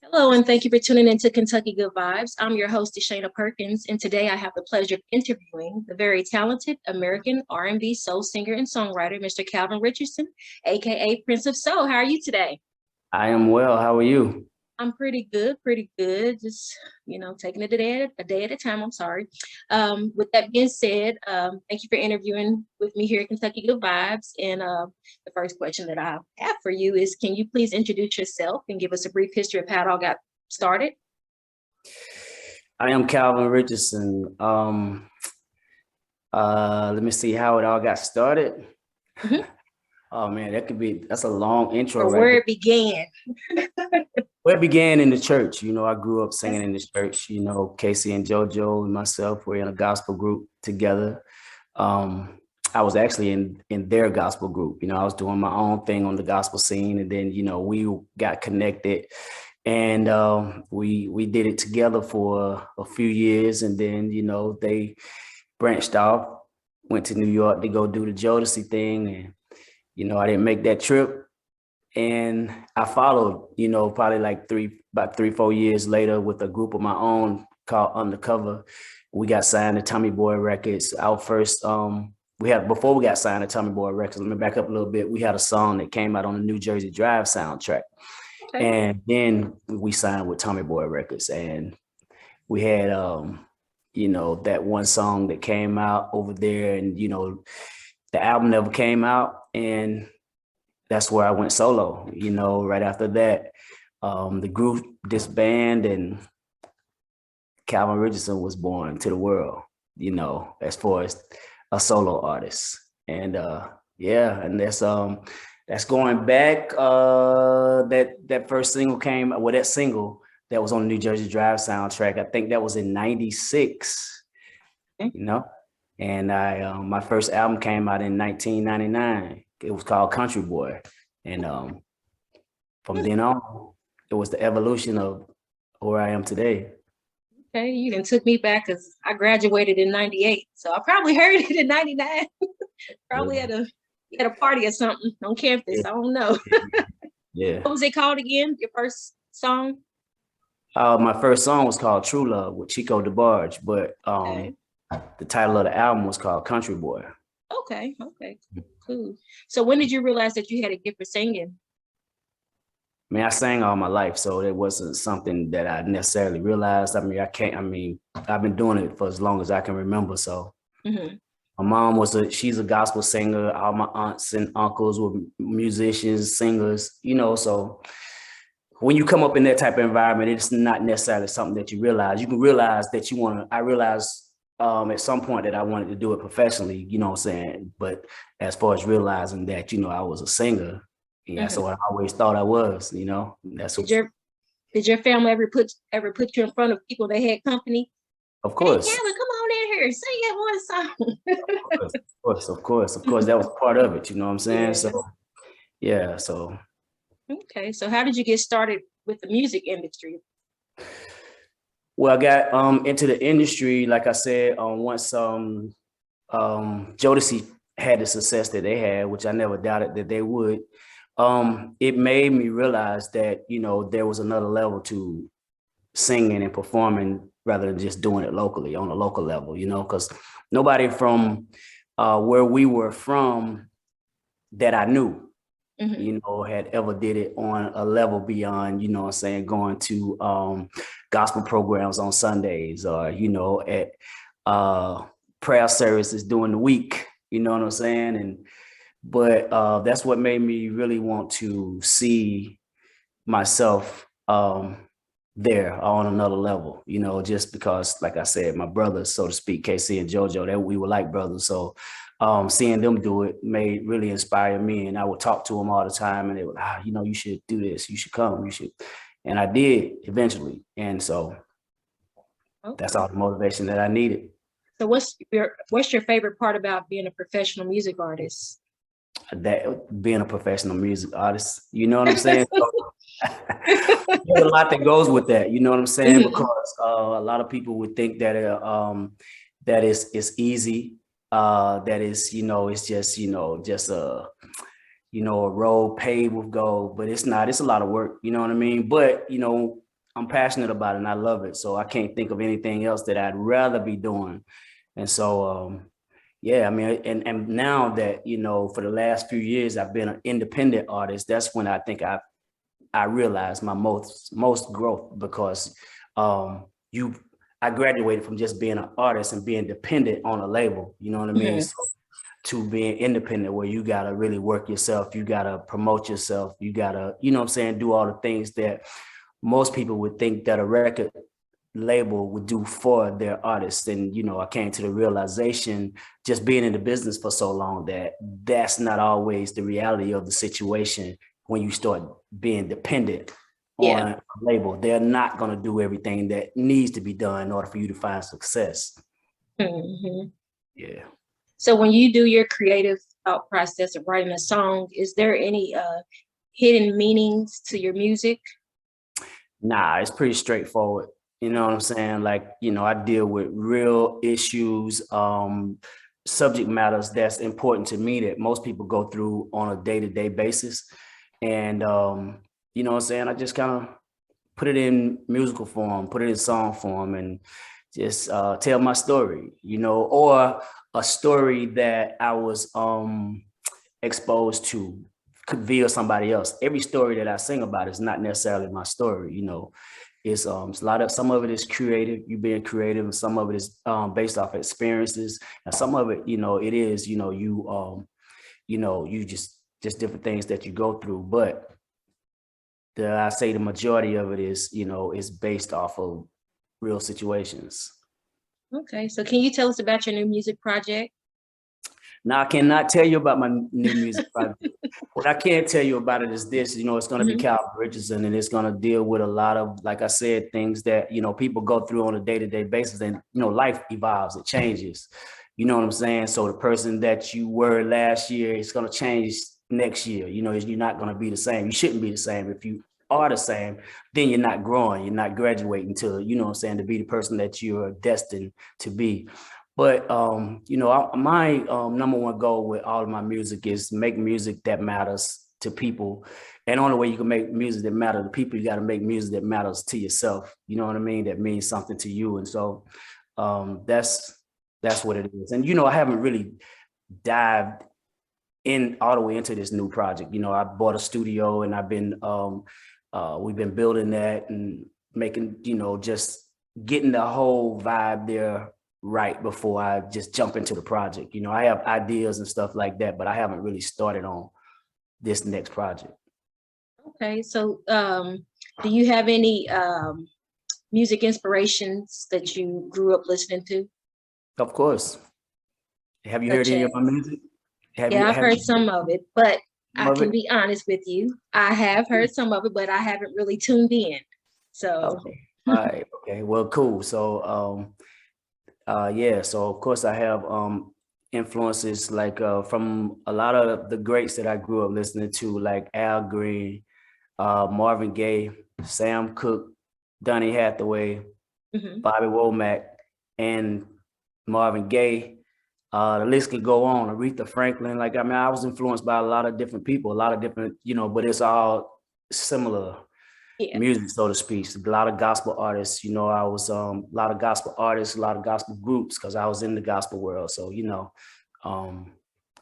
Hello, and thank you for tuning in to Kentucky Good Vibes. I'm your host, DISHAYNA Perkins, and today I have the pleasure of interviewing the very talented American R&B soul singer and songwriter, Mr. Calvin Richardson, aka Prince of Soul. How are you today? I am well. How are you? I'm pretty good, pretty good. Just, taking it a day at a time. I'm sorry. With that being said, thank you for interviewing with me here at Kentucky Good Vibes. And the first question that I have for you is, can you please introduce yourself and give us a brief history of how it all got started? I am Calvin Richardson. Let me see how it all got started. Mhm. Oh man, that's a long intro, Or right where there. it began. Well, it began in the church. I grew up singing in the church. Casey and JoJo and myself were in a gospel group together. I was actually in their gospel group. I was doing my own thing on the gospel scene, and then we got connected, and we did it together for a few years, and then they branched off, went to New York to go do the Jodeci thing, and I didn't make that trip. And I followed, probably like about 3-4 years later with a group of my own called Undercover. We got signed to Tommy Boy Records. Our first, before we got signed to Tommy Boy Records, let me back up a little bit. We had a song that came out on the New Jersey Drive soundtrack. Okay. And then we signed with Tommy Boy Records. And we had, that one song that came out over there, and, the album never came out. And that's where I went solo, right after that. The group disbanded, and Calvin Richardson was born to the world, as far as a solo artist. And and that's going back. That first single that single that was on the New Jersey Drive soundtrack. I think that was in '96, Okay. And my first album came out in 1999. It was called Country Boy. And from then on, it was the evolution of where I am today. Okay, you done took me back because I graduated in '98, so I probably heard it in '99. Probably Yeah. at a party or something on campus. Yeah. I don't know. Yeah. What was it called again? Your first song? My first song was called True Love with Chico DeBarge, but Okay. the title of the album was called Country Boy. Okay. Cool. So when did you realize that you had a gift for singing? I mean, I sang all my life, so it wasn't something that I necessarily realized. I've been doing it for as long as I can remember. So Mm-hmm. my mom she's a gospel singer. All my aunts and uncles were musicians, singers, so when you come up in that type of environment, it's not necessarily something that you realize. You can realize that I realized at some point that I wanted to do it professionally, you know what I'm saying? But as far as realizing that, I was a singer, yeah, Mm-hmm. so I always thought I was, that's Did your family ever put you in front of people that had company? of Hey, course, Calvin, come on in here, sing that one song. of course, that was part of it, you know what I'm saying? Yeah. So, yeah, so. Okay, so how did you get started with the music industry? Well, I got into the industry, like I said, once Jodeci had the success that they had, which I never doubted that they would. It made me realize that, there was another level to singing and performing rather than just doing it locally on a local level, because nobody from where we were from that I knew, had ever did it on a level beyond, what I'm saying, going to gospel programs on Sundays or, at prayer services during the week, you know what I'm saying? But that's what made me really want to see myself there on another level, just because, like I said, my brothers, so to speak, Casey and JoJo, that we were like brothers. So seeing them do it made really inspire me. And I would talk to them all the time, and they would, you should do this, you should come, you should. And I did eventually. And so that's all the motivation that I needed. So what's your favorite part about being a professional music artist? That being a professional music artist, you know what I'm saying? There's a lot that goes with that, you know what I'm saying? Because a lot of people would think that that it's easy, that is, it's just, just you know, a road paved with gold, but it's not. It's a lot of work, you know what I mean? But, you know, I'm passionate about it and I love it. So I can't think of anything else that I'd rather be doing. And so, yeah, I mean, and now that, you know, for the last few years, I've been an independent artist. That's when I think I realized my most growth, because you I graduated from just being an artist and being dependent on a label, you know what I mean? Mhm. So, to being independent, where you gotta really work yourself, you gotta promote yourself, you gotta, you know what I'm saying, do all the things that most people would think that a record label would do for their artists. And, you know, I came to the realization, just being in the business for so long, that that's not always the reality of the situation. When you start being dependent Yeah. on a label, they're not going to do everything that needs to be done in order for you to find success. Mhm. Yeah. So when you do your creative thought process of writing a song, is there any hidden meanings to your music? Nah, it's pretty straightforward. You know what I'm saying? Like, you know, I deal with real issues, subject matters that's important to me that most people go through on a day-to-day basis. And, you know what I'm saying? I just kind of put it in musical form, put it in song form, and just tell my story, you know, or a story that I was exposed to via somebody else. Every story that I sing about is not necessarily my story, you know. It's a lot of, some of it is creative, you being creative, and some of it is based off experiences, and some of it, you know, it is, you know, you just different things that you go through. But I say the majority of it is, you know, is based off of real situations. Okay, so can you tell us about your new music project? Now, I cannot tell you about my new music project. What I can tell you about it is this, you know, it's going to be Mhm. Calvin Richardson, and it's going to deal with a lot of, like I said, things that, you know, people go through on a day-to-day basis. And, you know, life evolves, it changes. You know what I'm saying? So the person that you were last year is going to change next year. You know, you're not going to be the same. You shouldn't be the same. If you are the same, then you're not growing, you're not graduating to, you know what I'm saying, to be the person that you're destined to be. But you know, my number one goal with all of my music is make music that matters to people. And the only way you can make music that matters to people, you got to make music that matters to yourself. You know what I mean? That means something to you. And so that's what it is. And you know, I haven't really dived in all the way into this new project. You know, I bought a studio and I've been we've been building that and making, you know, just getting the whole vibe there right before I just jump into the project. You know, I have ideas and stuff like that, but I haven't really started on this next project. Okay, so do you have any music inspirations that you grew up listening to? Of course. Have you heard Such any as, of my music? yeah, I've Have heard you some of it, but some I of can it? be honest with you. I have heard some of it, but I haven't really tuned in. So, Okay. All right. Okay. Well, cool. So yeah, so of course I have influences like from a lot of the greats that I grew up listening to, like Al Green, Marvin Gaye, Sam Cooke, Donny Hathaway, mhm. Bobby Womack, and Marvin Gaye. The list could go on. Aretha Franklin. Like, I mean, I was influenced by a lot of different people, a lot of different, you know, but it's all similar Yeah. music, so to speak. A lot of gospel artists, you know, I was a lot of gospel artists, a lot of gospel groups, because I was in the gospel world. So, you know, um,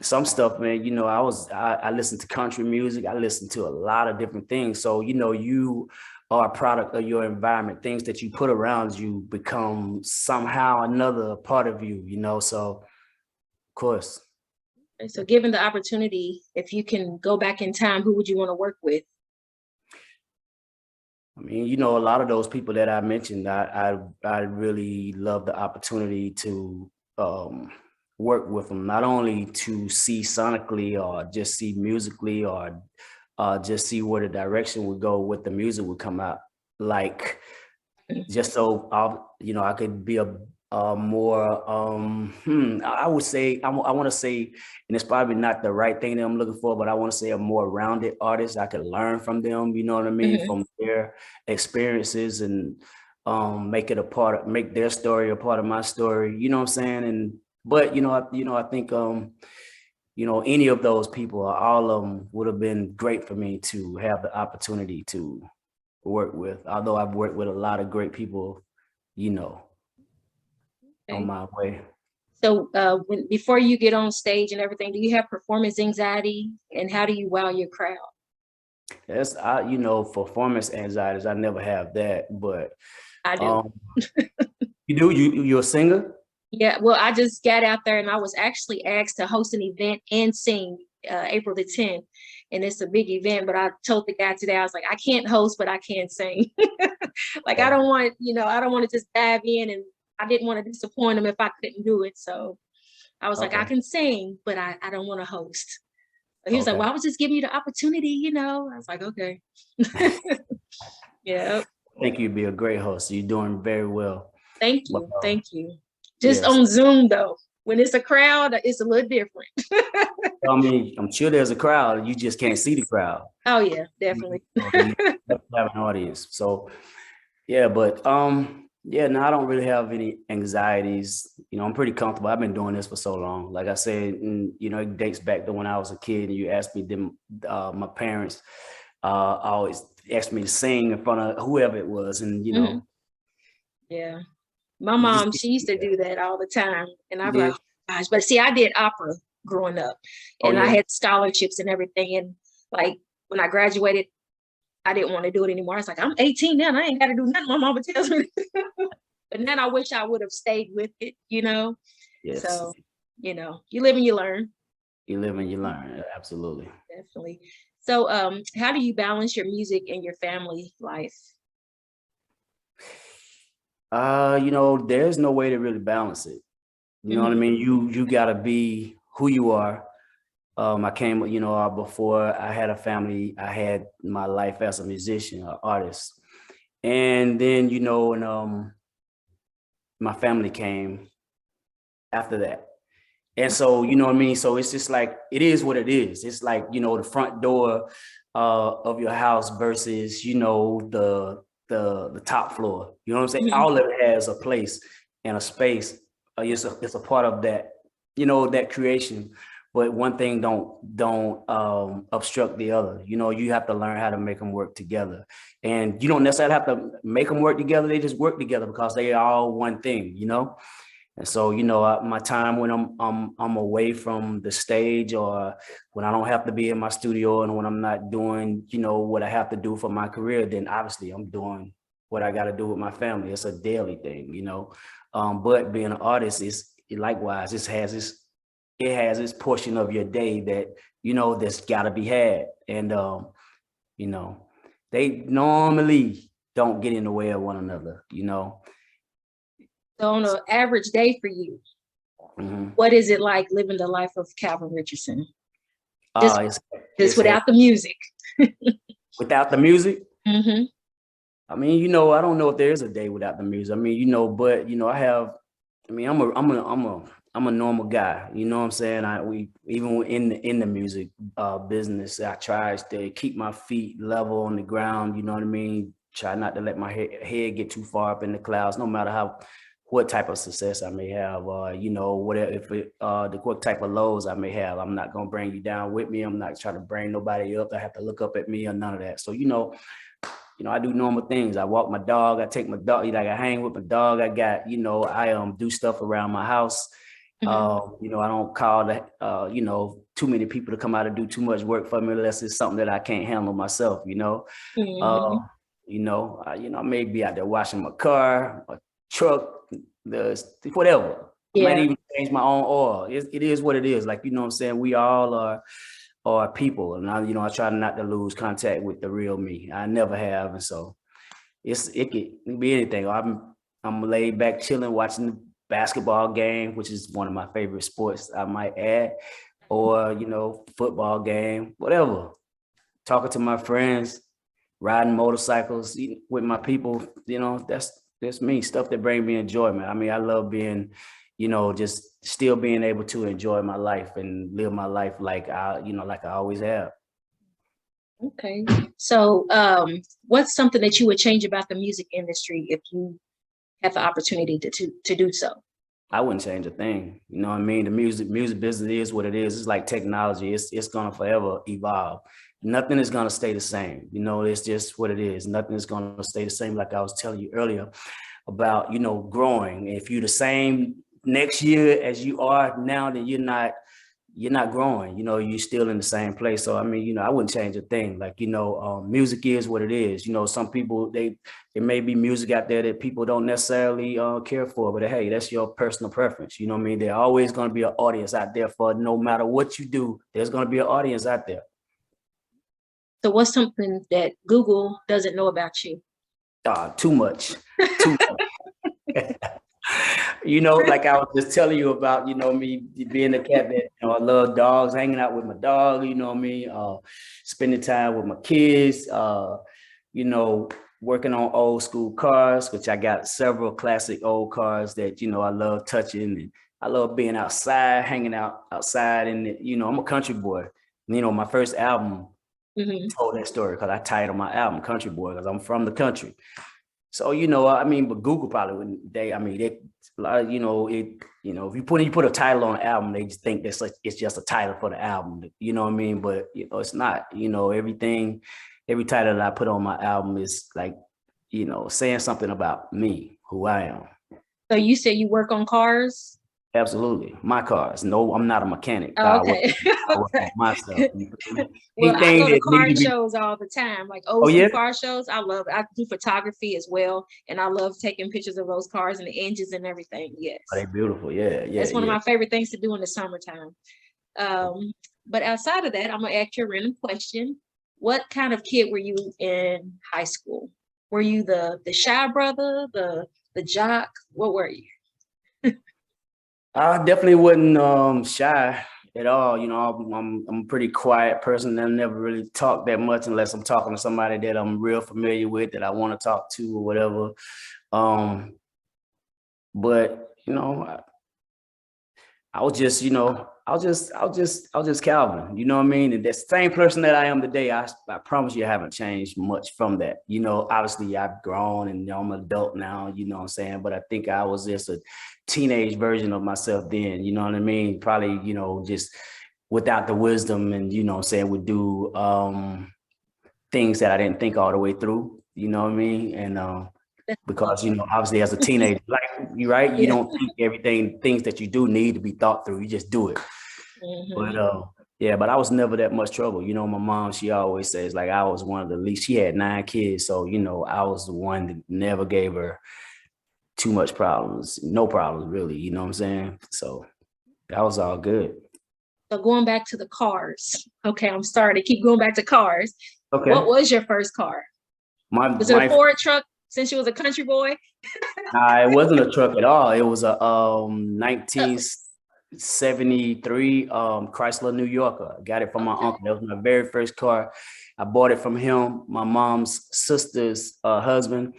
some stuff, man, you know, I listened to country music, I listened to a lot of different things. So, you know, you are a product of your environment. Things that you put around you become somehow another part of you, you know. So of course. And so, given the opportunity, if you can go back in time, who would you want to work with? I mean, you know, a lot of those people that I mentioned, I really love the opportunity to work with them, not only to see sonically or just see musically or just see where the direction would go, what the music would come out like, just so you know, I could be a more I would say I want to say, and it's probably not the right thing that I'm looking for, but I want to say a more rounded artist. I could learn from them, you know what I mean, Mhm. from their experiences, and make it a part of, make their story a part of my story, you know what I'm saying? And but you know, I think you know, any of those people, or all of them, would have been great for me to have the opportunity to work with. Although I've worked with a lot of great people, you know, on Okay. my way. So before you get on stage and everything, do you have performance anxiety, and how do you wow your crowd? That's you know, performance anxieties. I never have that, but I do. um, you do. You're a singer. Yeah, well, I just got out there and I was actually asked to host an event and sing April the 10th. And it's a big event, but I told the guy today, I was like, I can't host, but I can sing. Like, I don't want, I don't want to just dive in, and I didn't want to disappoint him if I couldn't do it. So I was like, I Okay. can sing, but I don't want to host. So he was like, Okay. well, I was just giving you the opportunity. I was like, okay. Yeah. I think you'd be a great host. You're doing very well. Thank But, you. Thank you. Just yes. on Zoom, though. When it's a crowd, it's a little different. I mean, I'm sure there's a crowd. You just can't see the crowd. Oh, yeah, definitely. So you have to have an audience. So yeah, but yeah, no, I don't really have any anxieties. You know, I'm pretty comfortable. I've been doing this for so long. Like I said, you know, it dates back to when I was a kid, and you asked me, my parents always asked me to sing in front of whoever it was, and you know, Yeah. My you just mom, she used to do that all the time. And I'd be like, did. oh, gosh. But see, I did opera growing up, Oh and I yeah. had scholarships and everything. And like when I graduated, I didn't want to do it anymore. I was like, I'm 18 now, and I ain't got to do nothing my mama tells me. But then I wish I would have stayed with it. Yes. So, you live and you learn. You live and you learn. Absolutely. Definitely. So, how do you balance your music and your family life? You know, there's no way to really balance it. You know what I Mhm. mean? You gotta be who you are. I came, you know, before I had a family, I had my life as a musician, an artist. And then, you know, and my family came after that. And so, you know what I mean? So it's just like, it is what it is. It's like, you know, the front door of your house versus, you know, the top floor. You know what I'm saying? Mhm. All of it has a place and a space. It's a part of that, you know, that creation. But one thing don't obstruct the other. You know, you have to learn how to make them work together. And you don't necessarily have to make them work together. They just work together because they are all one thing, you know? And so, you know, my time when I'm away from the stage, or when I don't have to be in my studio, and when I'm not doing, you know, what I have to do for my career, then obviously I'm doing what I got to do with my family. It's a daily thing, you know. But being an artist is likewise. It has its portion of your day that, you know, that's got to be had, and you know, they normally don't get in the way of one another, you know. So, on an average day for you, Mm-hmm. what is it like living the life of Calvin Richardson? Just, It's just it's without the music. without the music. Mm-hmm. I mean, you know, I don't know if there is a day without the music. I mean, you know, but you know, I mean, I'm a normal guy. You know what I'm saying? We even in the music business, I try to keep my feet level on the ground. You know what I mean? Try not to let my head get too far up in the clouds, no matter what type of success I may have, you know, whatever, what type of lows I may have. I'm not gonna bring you down with me. I'm not trying to bring nobody up. I have to look up at me or none of that. So, you know, I do normal things. I walk my dog. I take my dog. Like, I hang with my dog. I got, you know, I do stuff around my house. Mm-hmm. You know, I don't call you know, too many people to come out and do too much work for me unless it's something that I can't handle myself. Uh, Mm-hmm. you know, I may be out there washing my car, my truck, whatever. I might Yeah. even change my own oil. It is what it is. Like, you know what I'm saying? We all are people. And you know, I try not to lose contact with the real me. I never have. And so it could be anything. I'm laid back chilling, watching the basketball game, which is one of my favorite sports, I might add, or, you know, football game, whatever. Talking to my friends, riding motorcycles with my people, you know, that's me, stuff that bring me enjoyment. I mean, I love being, you know, just still being able to enjoy my life and live my life like like I always have. Okay. So, what's something that you would change about the music industry if you have the opportunity to do so? I wouldn't change a thing. You know what I mean? The music business is what it is. It's like technology. It's gonna forever evolve. Nothing is gonna stay the same. You know, it's just what it is. Nothing is gonna stay the same. Like I was telling you earlier about, you know, growing. If you're the same next year as you are now, then you're not growing, you know, you're still in the same place. So, I mean, you know, I wouldn't change a thing. Like, you know, music is what it is. You know, some people, there may be music out there that people don't necessarily care for, but hey, that's your personal preference. You know what I mean? There's always going to be an audience out there for no matter what you do, there's going to be an audience out there. So what's something that Google doesn't know about you? Too much. Too much. You know, like I was just telling you about, you know, me being a cat that, you know, I love dogs, hanging out with my dog, you know what I mean? Spending time with my kids, you know, working on old school cars, which I got several classic old cars that, you know, I love touching, and I love being outside, hanging out outside. And, you know, I'm a country boy. You know, my first album told that story because I titled my album Country Boy because I'm from the country. So, you know, I mean, but Google probably wouldn't, you know, if you put a title on an album, they just think that's like, it's just a title for the album, you know what I mean? But, you know, it's not, you know, every title that I put on my album is like, you know, saying something about me, who I am. So you said you work on cars? Absolutely. My cars. No, I'm not a mechanic. Oh, okay. I work on myself. Well, I go to car to be, shows all the time, like old school car shows. I love it. I do photography as well, and I love taking pictures of those cars and the engines and everything. Yes. Oh, they're beautiful. Yeah, yeah. That's one of my favorite things to do in the summertime. But outside of that, I'm gonna ask you a random question. What kind of kid were you in high school? Were you the shy brother, the jock? What were you? I definitely wasn't shy at all. You know, I'm a pretty quiet person. I never really talk that much unless I'm talking to somebody that I'm real familiar with, that I want to talk to or whatever. But you know, I was just, you know, I was just Calvin. You know what I mean? And that same person that I am today, I promise you, I haven't changed much from that. You know, obviously I've grown and, you know, I'm an adult now. You know what I'm saying? But I think I was just a teenage version of myself then. You know what I mean? Probably, you know, just without the wisdom, and, you know what I'm saying, would do things that I didn't think all the way through. You know what I mean? And because, you know, obviously as a teenager, like you, right, you don't think things that you do need to be thought through. You just do it. But yeah, but I was never that much trouble. You know, my mom, she always says, like, I was one of the least. She had 9 kids, so, you know, I was the one that never gave her too much problems. No problems, really. You know what I'm saying? So that was all good. So going back to the cars. Okay, I'm sorry to keep going back to cars. Okay. What was your first car? Was it a Ford truck, since you was a country boy? Nah, it wasn't a truck at all. It was a 1973 Chrysler New Yorker. I got it from my uncle. That was my very first car. I bought it from him, my mom's sister's husband.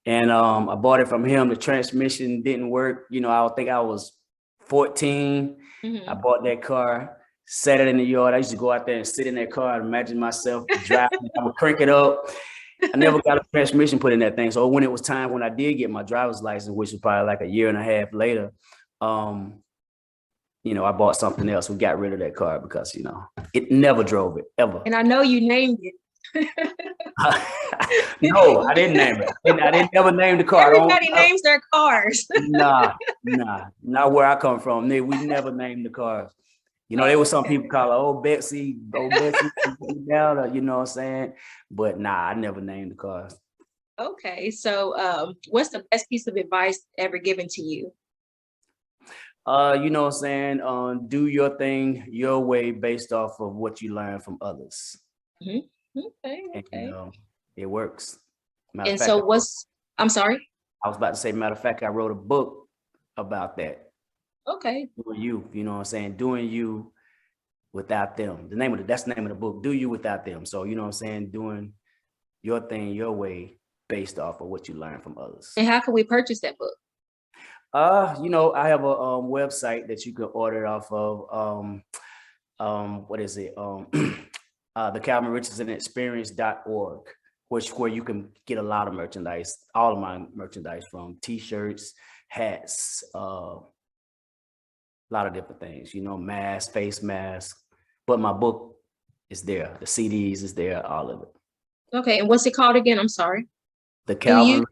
And I bought it from him. The transmission didn't work. You know, I think I was 14. I bought that car, set it in the yard. I used to go out there and sit in that car and imagine myself driving. I would crank it up. I never got a transmission put in that thing. So when it was time, when I did get my driver's license, which was probably like a year and a half later, you know, I bought something else. We got rid of that car because, you know, it never drove it, ever. And I know you named it. No, I didn't name it. I didn't ever name the car. Everybody names their cars. Nah, not where I come from. We never named the cars. You know, there was some people call her old Betsy, down, you know what I'm saying? But nah, I never named the cars. Okay, so what's the best piece of advice ever given to you? You know what I'm saying? Do your thing your way based off of what you learn from others. Okay. And, you know, it works. And so I'm sorry? I was about to say, matter of fact, I wrote a book about that. Okay. Doing you know what I'm saying? Doing you without them. That's the name of the book, Do You Without Them. So, you know what I'm saying? Doing your thing your way based off of what you learn from others. And how can we purchase that book? You know, I have a website that you can order off of. What is it? The Calvin Richardson Experience.org, where you can get a lot of merchandise, all of my merchandise, from t-shirts, hats, A lot of different things, you know, mask, face mask. But my book is there. The CDs is there, all of it. Okay, and what's it called again? I'm sorry. The Do you? Calvary.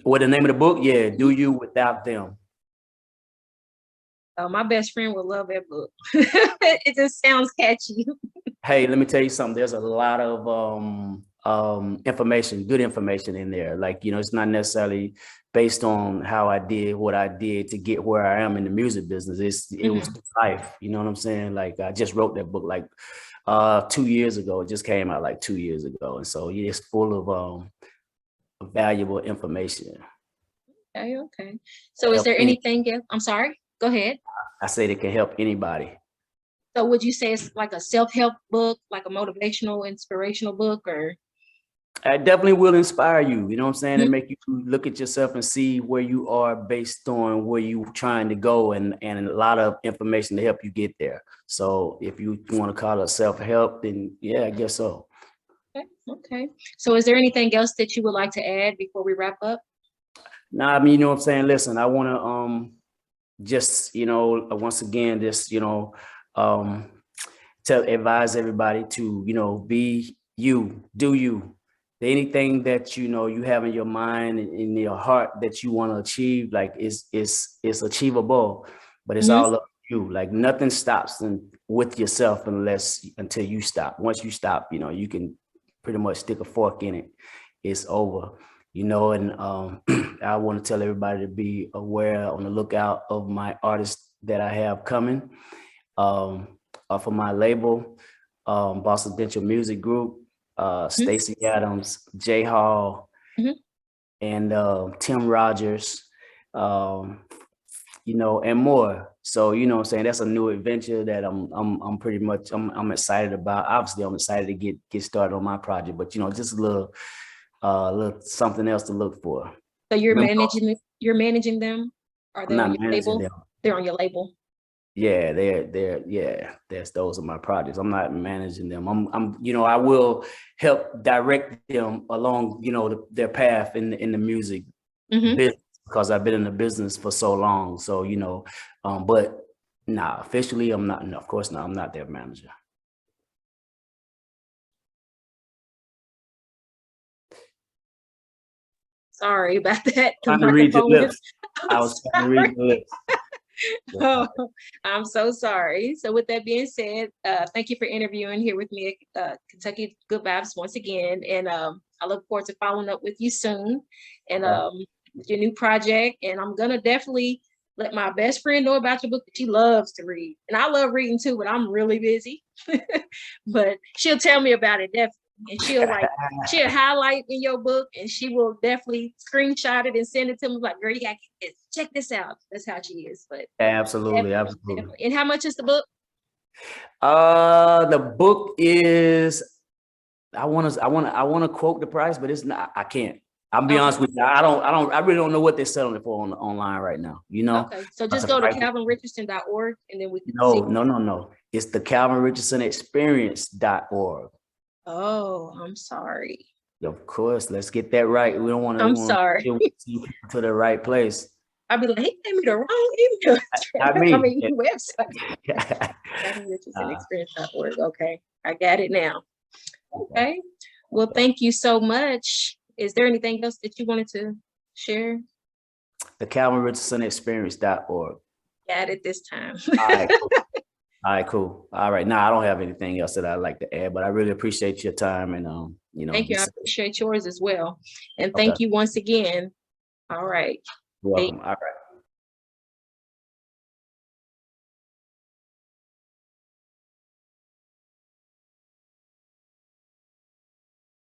What the name of the book? Yeah, Do You Without Them. My best friend would love that book. It just sounds catchy. Hey, let me tell you something. There's a lot of information, good information in there. Like, you know, it's not necessarily based on how I did what I did to get where I am in the music business. It was life. You know what I'm saying? Like, I just wrote that book like 2 years ago. It just came out like 2 years ago, and so yeah, it's full of valuable information. Okay, okay. So is there anything else? I'm sorry. Go ahead. I said it can help anybody. So would you say it's like a self-help book, like a motivational, inspirational book, or? I definitely will inspire you, you know what I'm saying, and make you look at yourself and see where you are based on where you're trying to go, and a lot of information to help you get there. So if you want to call it self-help, then yeah, I guess so. Okay, okay. So is there anything else that you would like to add before we wrap up? No, I mean, you know what I'm saying? Listen, I want to just, you know, once again, just, you know, advise everybody to, you know, be you, do you. Anything that, you know, you have in your mind and in your heart that you want to achieve, like it's achievable, but it's all up to you. Like nothing stops with yourself until you stop. Once you stop, you know, you can pretty much stick a fork in it. It's over. You know, and I want to tell everybody to be aware, on the lookout of my artists that I have coming off of my label, Boston Dental Music Group, Stacey Adams, Jay Hall, and Tim Rogers, you know, and more. So, you know what I'm saying, that's a new adventure that I'm pretty much I'm excited about. Obviously, I'm excited to get started on my project, but you know, just a little something else to look for. So you're managing them? Are they on your label? Them. They're on your label. Yeah, those are my projects. I'm not managing them. I'm you know, I will help direct them along, you know, their path in the music business, because I've been in the business for so long. So, you know, but nah, officially I'm not. No, of course not. I'm not their manager. Sorry about that. Trying to read your lips. I was trying to read your lips. Oh, I'm so sorry. So with that being said, thank you for interviewing here with me at Kentucky Good Vibes once again. And I look forward to following up with you soon, and with your new project. And I'm gonna definitely let my best friend know about your book, that she loves to read. And I love reading too, but I'm really busy. But she'll tell me about it definitely. And she'll highlight in your book, and she will definitely screenshot it and send it to me, like, girl, you gotta get this. Check this out. That's how she is. But absolutely. And how much is the book? The book is, I want to quote the price, but it's not. I can't. I'll be honest with you. I really don't know what they're selling it for online right now. You know. Okay, so just go to calvinrichardson.org, and then we can see. No. It's the calvinrichardson.experience.org. Oh, I'm sorry. Of course, let's get that right. We don't want to. I'm sorry. To the right place. I'll be like, he gave me the wrong email. I mean, website. calvinrichardson.experience.org. Okay, I got it now. Okay. Well, thank you so much. Is there anything else that you wanted to share? The calvinrichardson.experience.org. Got it this time. All right, cool. All right, cool. All right. Now I don't have anything else that I'd like to add, but I really appreciate your time, and you know. Thank you. I appreciate yours as well. And thank you once again. All right. You're welcome. All right.